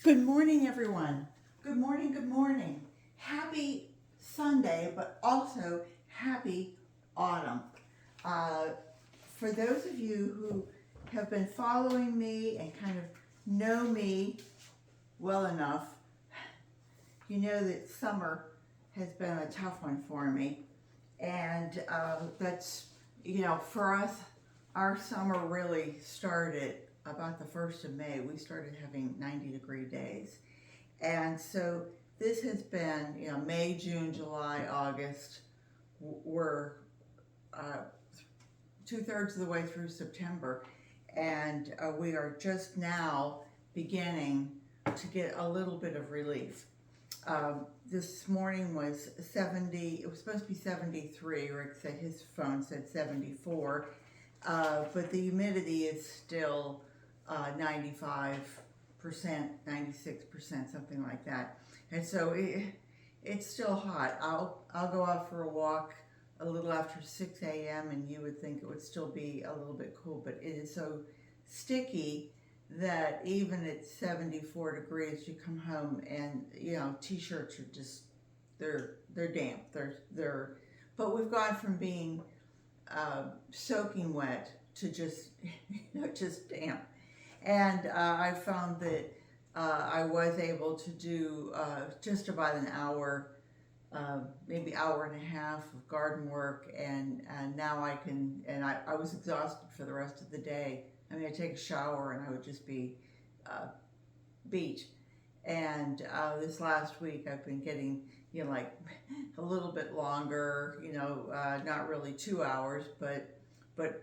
Good morning, everyone. Good morning, good morning. Happy Sunday, but also happy autumn. Uh, for those of you who have been following me and kind of know me well enough, you know that summer has been a tough one for me. And for us, our summer really started about the 1st of May. We started having 90-degree days. And so this has been, May, June, July, August. We're 2/3 of the way through September, and we are just now beginning to get a little bit of relief. This morning was 70, it was supposed to be 73. Rick said his phone said 74, but the humidity is still 95%, 96%, something like that. And so it's still hot. I'll go out for a walk a little after 6 a.m. and you would think it would still be a little bit cool, but it is so sticky that even at 74 degrees, you come home and t-shirts are just they're damp. But we've gone from being soaking wet to just just damp. And I found that I was able to do just about an hour, maybe hour and a half of garden work, and now I can, and I was exhausted for the rest of the day. I mean, I'd take a shower and I would just be beat. And this last week I've been getting, like a little bit longer, not really 2 hours, but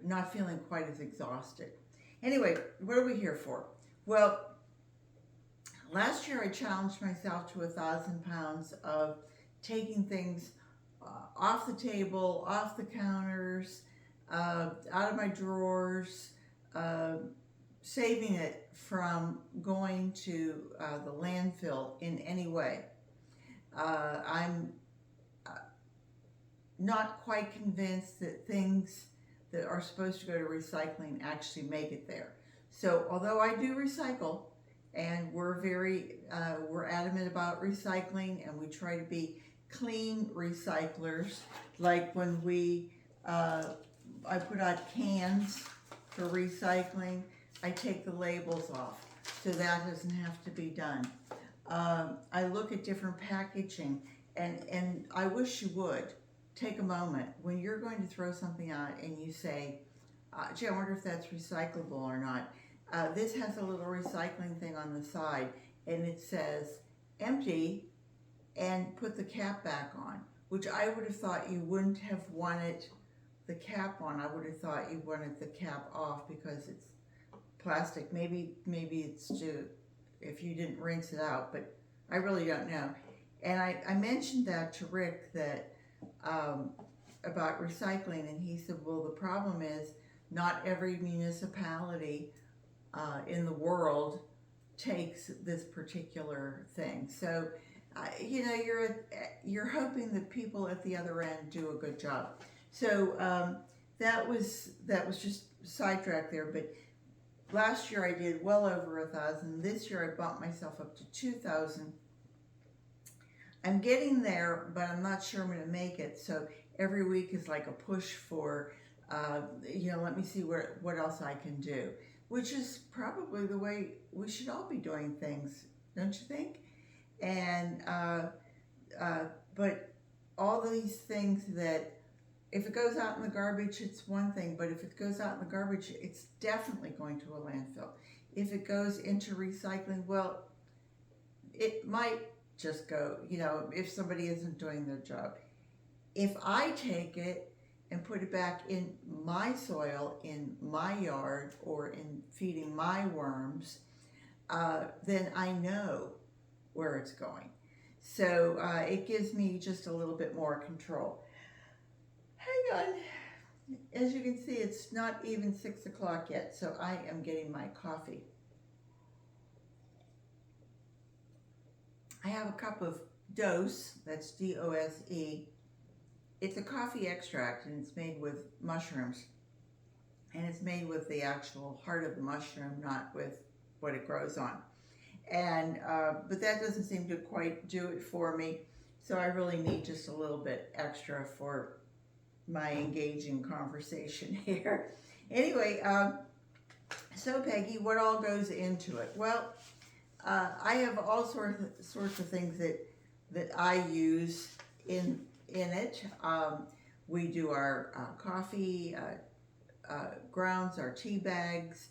not feeling quite as exhausted. Anyway, what are we here for? Well, last year I challenged myself to 1,000 pounds of taking things off the table, off the counters, out of my drawers, saving it from going to the landfill in any way. I'm not quite convinced that things that are supposed to go to recycling actually make it there. So although I do recycle, and we're adamant about recycling, and we try to be clean recyclers, like when I put out cans for recycling, I take the labels off, so that doesn't have to be done. I look at different packaging, and I wish you would take a moment when you're going to throw something out and you say, gee, I wonder if that's recyclable or not. This has a little recycling thing on the side, and it says empty and put the cap back on, which I would have thought you wouldn't have wanted the cap on. I would have thought you wanted the cap off because it's plastic. Maybe it's due if you didn't rinse it out, but I really don't know. And I mentioned that to Rick, that about recycling, and he said, well, the problem is not every municipality in the world takes this particular thing. So you're hoping that people at the other end do a good job. So that was just sidetracked there. But last year I did well over 1,000. This year I bumped myself up to 2,000. I'm getting there, but I'm not sure I'm going to make it. So every week is like a push for, let me see what else I can do, which is probably the way we should all be doing things, don't you think? And but all these things that if it goes out in the garbage, it's one thing, but if it goes out in the garbage, it's definitely going to a landfill. If it goes into recycling, well, it might just go, if somebody isn't doing their job. If I take it and put it back in my soil, in my yard, or in feeding my worms, then I know where it's going. So it gives me just a little bit more control. Hang on. As you can see, it's not even 6 o'clock yet, so I am getting my coffee. I have a cup of Dose, that's D-O-S-E. It's a coffee extract, and it's made with mushrooms. And it's made with the actual heart of the mushroom, not with what it grows on. And but that doesn't seem to quite do it for me. So I really need just a little bit extra for my engaging conversation here. Anyway, so Peggy, what all goes into it? Well, I have all sorts of things that I use in it. We do our coffee grounds, our tea bags,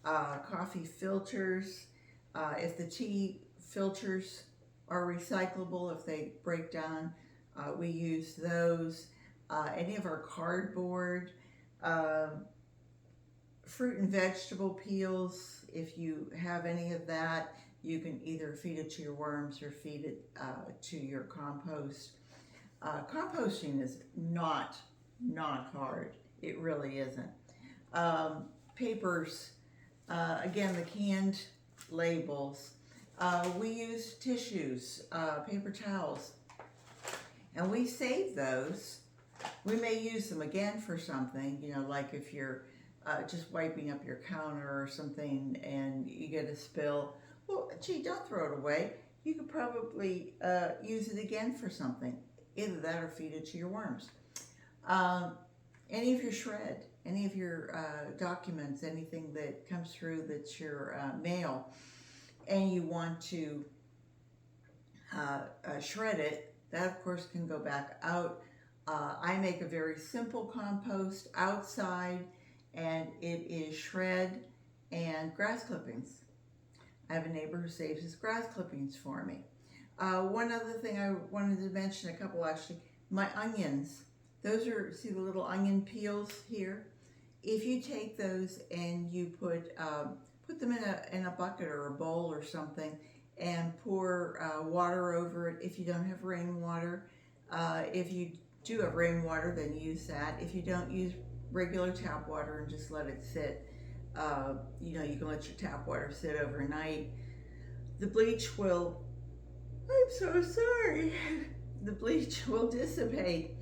coffee filters. If the tea filters are recyclable, if they break down, we use those. Any of our cardboard, fruit and vegetable peels, if you have any of that, you can either feed it to your worms or feed it to your compost. Composting is not hard. It really isn't. Papers, again, the canned labels. We use tissues, paper towels, and we save those. We may use them again for something, you know, like if you're just wiping up your counter or something and you get a spill. Well, gee, don't throw it away. You could probably use it again for something. Either that or feed it to your worms. Any of your shred, any of your documents, anything that comes through that's your mail, and you want to shred it, that of course can go back out. I make a very simple compost outside, and it is shred and grass clippings. I have a neighbor who saves his grass clippings for me. One other thing I wanted to mention, a couple actually, my onions. Those are, see the little onion peels here? If you take those and you put them in a bucket or a bowl or something and pour water over it, if you don't have rainwater. If you do have rainwater, then use that. If you don't, use regular tap water and just let it sit. You know, you can let your tap water sit overnight. The bleach will, I'm so sorry, the bleach will dissipate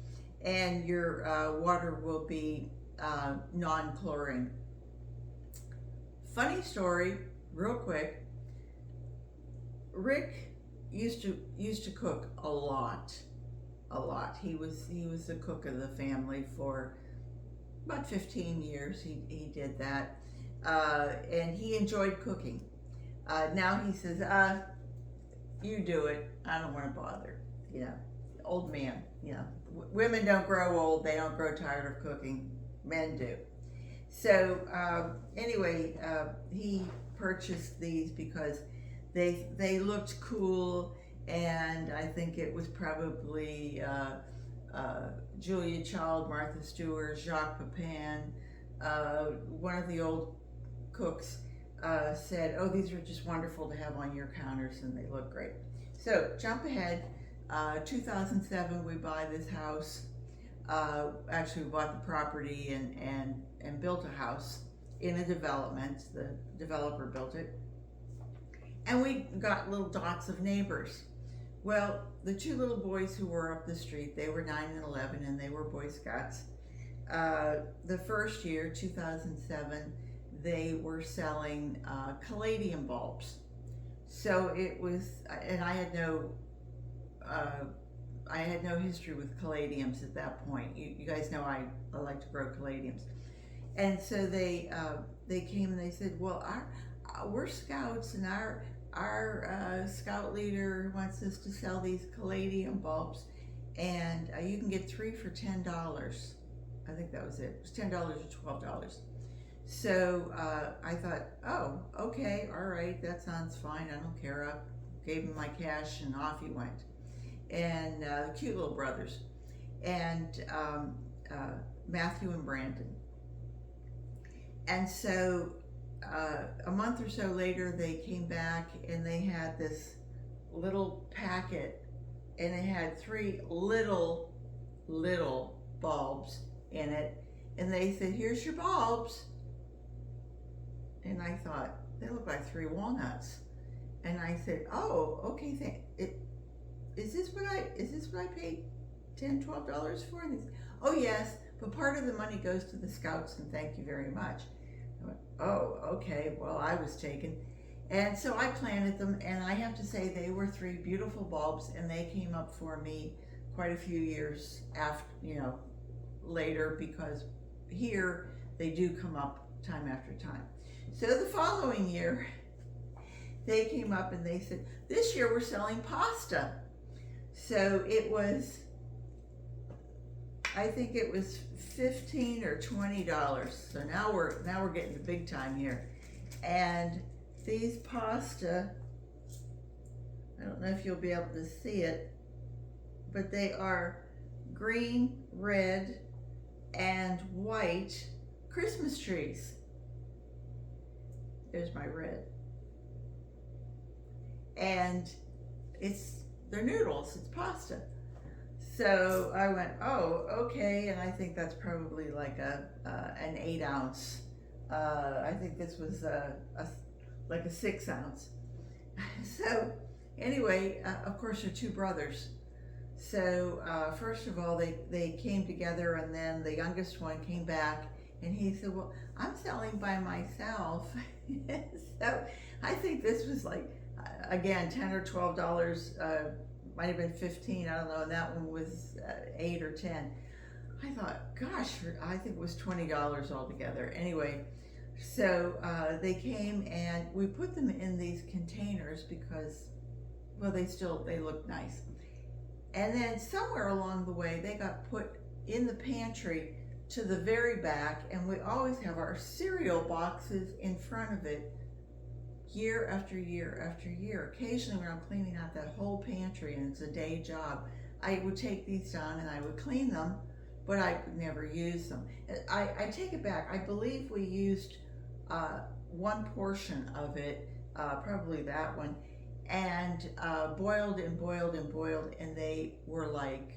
and your water will be non-chlorine. Funny story, real quick. Rick used to cook a lot. He was the cook of the family for about 15 years. He did that, and he enjoyed cooking. Now he says, you do it. I don't want to bother. You know, old man. You know, women don't grow old. They don't grow tired of cooking. Men do. So anyway, he purchased these because they looked cool, and I think it was probably Julia Child, Martha Stewart, Jacques Pepin. One of the old cooks said, "Oh, these are just wonderful to have on your counters, and they look great." So jump ahead. 2007, we buy this house. Actually, we bought the property and built a house in a development. The developer built it. And we got little dots of neighbors. Well, the two little boys who were up the street, they were 9 and 11, and they were Boy Scouts. The first year, 2007, they were selling caladium bulbs. So it was, and I had no history with caladiums at that point. You guys know I like to grow caladiums. And so they came and they said, well, we're scouts, and our scout leader wants us to sell these caladium bulbs, and you can get 3 for $10. I think that was it. It was $10 or $12. So I thought, oh, okay, all right, that sounds fine. I don't care. I gave him my cash, and off he went. And cute little brothers, and Matthew and Brandon. And so a month or so later, they came back and they had this little packet, and it had 3 little bulbs in it. And they said, "Here's your bulbs." And I thought, they look like 3 walnuts. And I said, "Oh, okay, is this what I paid $10, $12 for?" And they said, "Oh yes, but part of the money goes to the scouts, and thank you very much." I went, "Oh, okay." Well, I was taken. And so I planted them, and I have to say they were 3 beautiful bulbs, and they came up for me quite a few years after, later, because here they do come up time after time. So the following year, they came up and they said, this year we're selling pasta. So it was, I think it was $15 or $20. So now we're getting the big time here. And these pasta, I don't know if you'll be able to see it, but they are green, red, and white Christmas trees. There's my red. And they're noodles, it's pasta. So I went, oh, okay, and I think that's probably like an 8 ounce. I think this was like a 6 ounce. So anyway, of course, they're 2 brothers. So first of all, they came together, and then the youngest one came back, and he said, well, I'm selling by myself. So I think this was like, again, $10 or $12, might have been 15, I don't know, and that one was 8 or 10. I thought, gosh, I think it was $20 altogether. Anyway, so they came, and we put them in these containers because, well, they look nice. And then somewhere along the way, they got put in the pantry to the very back, and we always have our cereal boxes in front of it year after year after year. Occasionally when I'm cleaning out that whole pantry, and it's a day job, I would take these down and I would clean them, but I would never use them. I take it back. I believe we used one portion of it, probably that one, and boiled and boiled and boiled, and they were like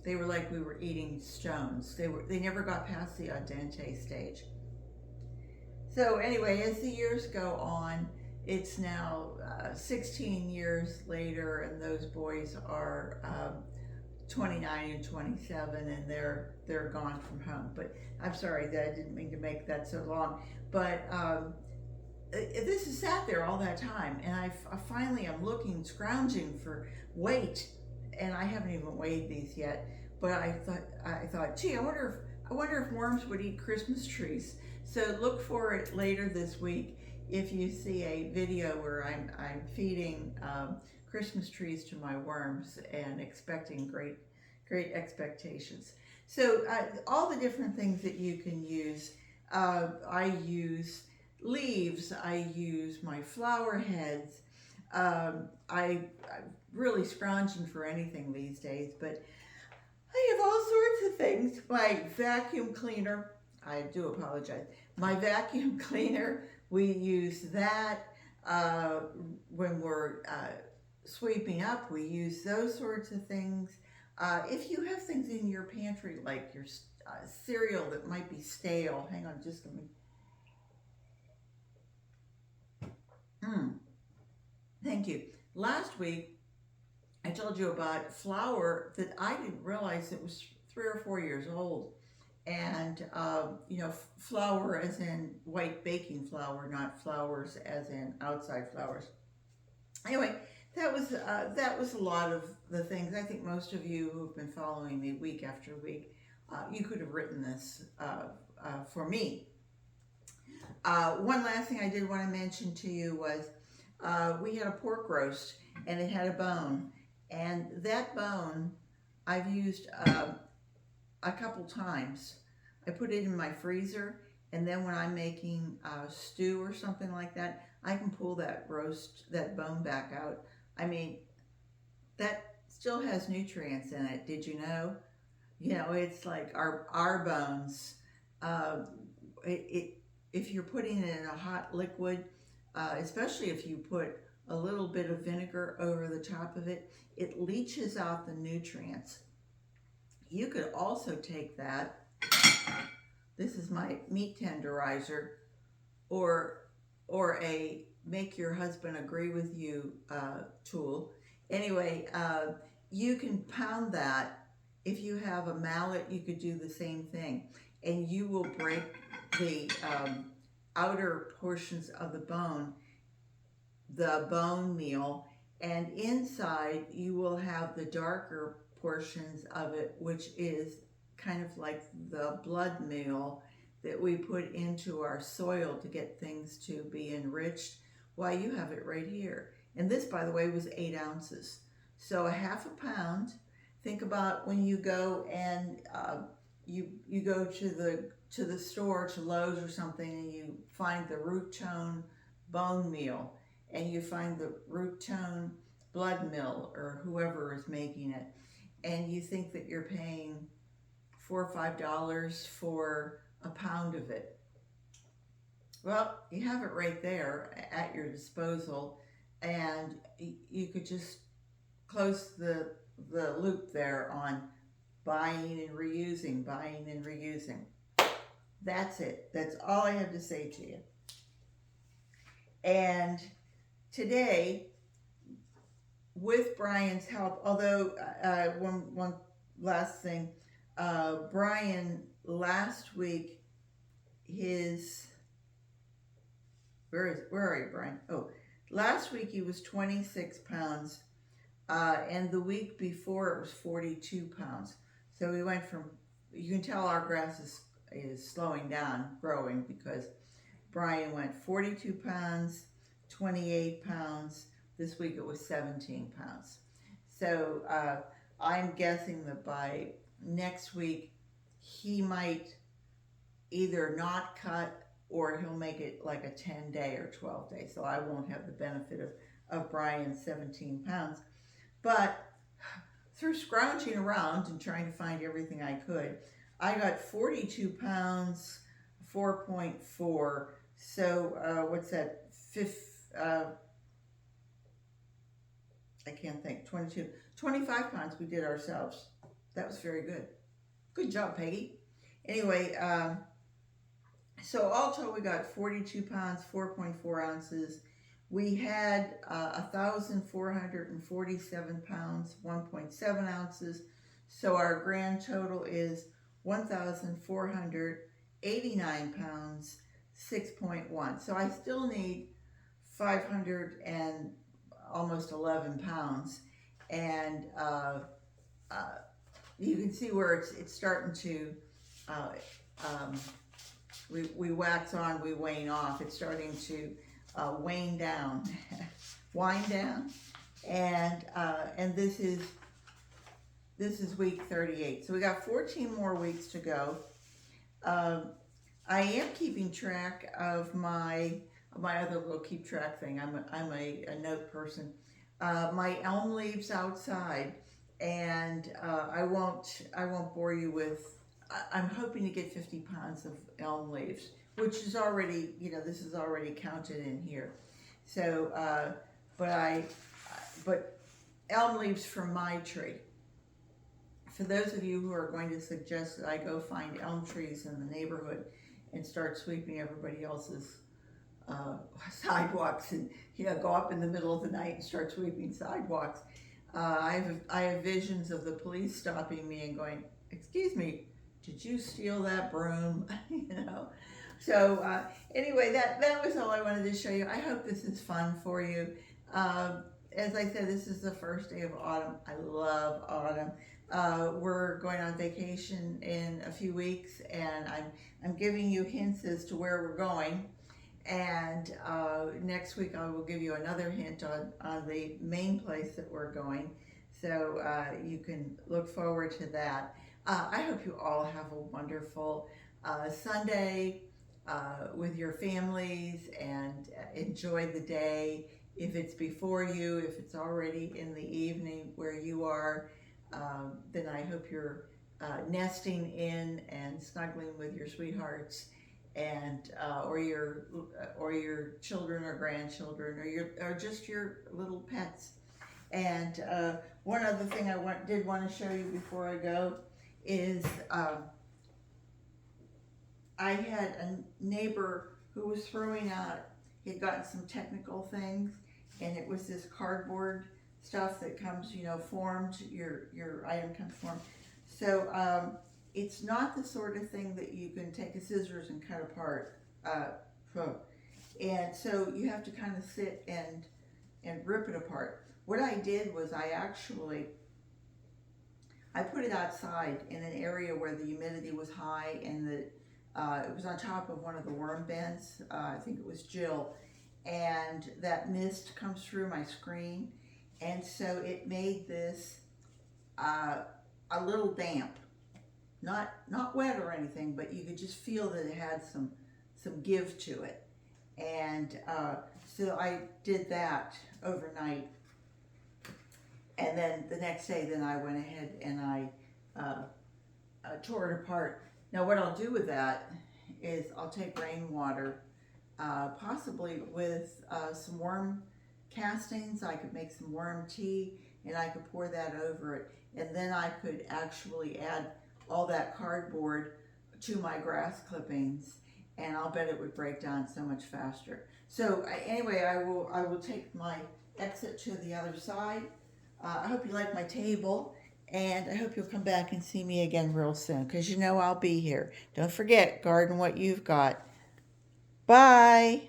we were eating stones. They never got past the al dente stage. So anyway, as the years go on, it's now 16 years later, and those boys are 29 and 27, and they're gone from home. But I'm sorry that I didn't mean to make that so long. But this has sat there all that time, and I finally am scrounging for weight, and I haven't even weighed these yet. But I thought, gee, I wonder if worms would eat Christmas trees. So look for it later this week if you see a video where I'm feeding Christmas trees to my worms and expecting great expectations. So all the different things that you can use. I use leaves. I use my flower heads. I'm really scrounging for anything these days, but I have all sorts of things. My vacuum cleaner, I do apologize. My vacuum cleaner, we use that when we're sweeping up. We use those sorts of things. If you have things in your pantry, like your cereal that might be stale, hang on just a minute. Thank you. Last week, I told you about flour that I didn't realize it was 3 or 4 years old. And, flour as in white baking flour, not flours as in outside flours. Anyway, that was a lot of the things. I think most of you who've been following me week after week, you could have written this for me. One last thing I did want to mention to you was we had a pork roast, and it had a bone. And that bone I've used a couple times. I put it in my freezer, and then when I'm making stew or something like that, I can pull that bone back out. I mean, that still has nutrients in it. Did you know? It's like our bones. If you're putting it in a hot liquid, especially if you put a little bit of vinegar over the top of it, it leaches out the nutrients. You could also take that. This is my meat tenderizer, or a make your husband agree with you tool. Anyway, you can pound that. If you have a mallet, you could do the same thing, and you will break the outer portions of the bone, the bone meal, and inside you will have the darker portions of it, which is kind of like the blood meal that we put into our soil to get things to be enriched. Why, you have it right here. And this, by the way, was 8 ounces. So a half a pound. Think about when you go and you go to the store, to Lowe's or something, and you find the root tone bone meal, and you find the root tone blood meal, or whoever is making it, and you think that you're paying $4 or $5 for a pound of it. Well, you have it right there at your disposal, and you could just close the loop there on buying and reusing, buying and reusing. That's it. That's all I have to say to you. And today, with Brian's help, although one last thing, Brian last week, where are you, Brian? Oh, last week he was 26 pounds, and the week before it was 42 pounds. So we went from, you can tell our grass is slowing down, growing, because Brian went 42 pounds, 28 pounds. This week it was 17 pounds. So I'm guessing that by next week he might either not cut, or he'll make it like a 10-day or 12-day. So I won't have the benefit of Brian's 17 pounds. But through scrounging around and trying to find everything I could, I got 42 pounds, 4.4. So what's that? I can't think. 25 pounds we did ourselves. That was very good. Good job, Peggy. Anyway, so all told we got 42 pounds, 4.4 ounces. We had 1,447 pounds, 1.7 ounces. So our grand total is 1,489 pounds, 6.1. So I still need 500 and almost 11 pounds. And you can see where it's starting to, we wax on, we wane off. It's starting to wane down, wind down, and this is week 38. So we got 14 more weeks to go. I am keeping track of my other little keep track thing. I'm a note person. My elm leaves outside, and I won't bore you with. I'm hoping to get 50 pounds of elm leaves, which is already, this is already counted in here. So, but elm leaves from my tree. For those of you who are going to suggest that I go find elm trees in the neighborhood and start sweeping everybody else's sidewalks, and go up in the middle of the night and start sweeping sidewalks, I have visions of the police stopping me and going, "Excuse me, did you steal that broom?" So anyway, that was all I wanted to show you. I hope this is fun for you. As I said, this is the first day of autumn. I love autumn. We're going on vacation in a few weeks, and I'm giving you hints as to where we're going. And next week I will give you another hint on the main place that we're going. So you can look forward to that. I hope you all have a wonderful Sunday with your families, and enjoy the day. If it's before you, if it's already in the evening where you are, then I hope you're nesting in and snuggling with your sweethearts, and or your children or grandchildren, or just your little pets. And one other thing I did want to show you before I go is I had a neighbor who was throwing out, he had gotten some technical things, and it was this cardboard stuff that comes, formed, your item comes formed. So it's not the sort of thing that you can take a scissors and cut apart. And so you have to kind of sit and and rip it apart. What I did was I put it outside in an area where the humidity was high, and it was on top of one of the worm bins. I think it was Jill, and that mist comes through my screen, and so it made this a little damp, not wet or anything, but you could just feel that it had some give to it, and so I did that overnight. And then the next day, then I went ahead and I tore it apart. Now what I'll do with that is I'll take rainwater, possibly with some worm castings. I could make some worm tea and I could pour that over it. And then I could actually add all that cardboard to my grass clippings, and I'll bet it would break down so much faster. So anyway, I will take my exit to the other side. I hope you like my table, and I hope you'll come back and see me again real soon, because you know I'll be here. Don't forget, garden what you've got. Bye.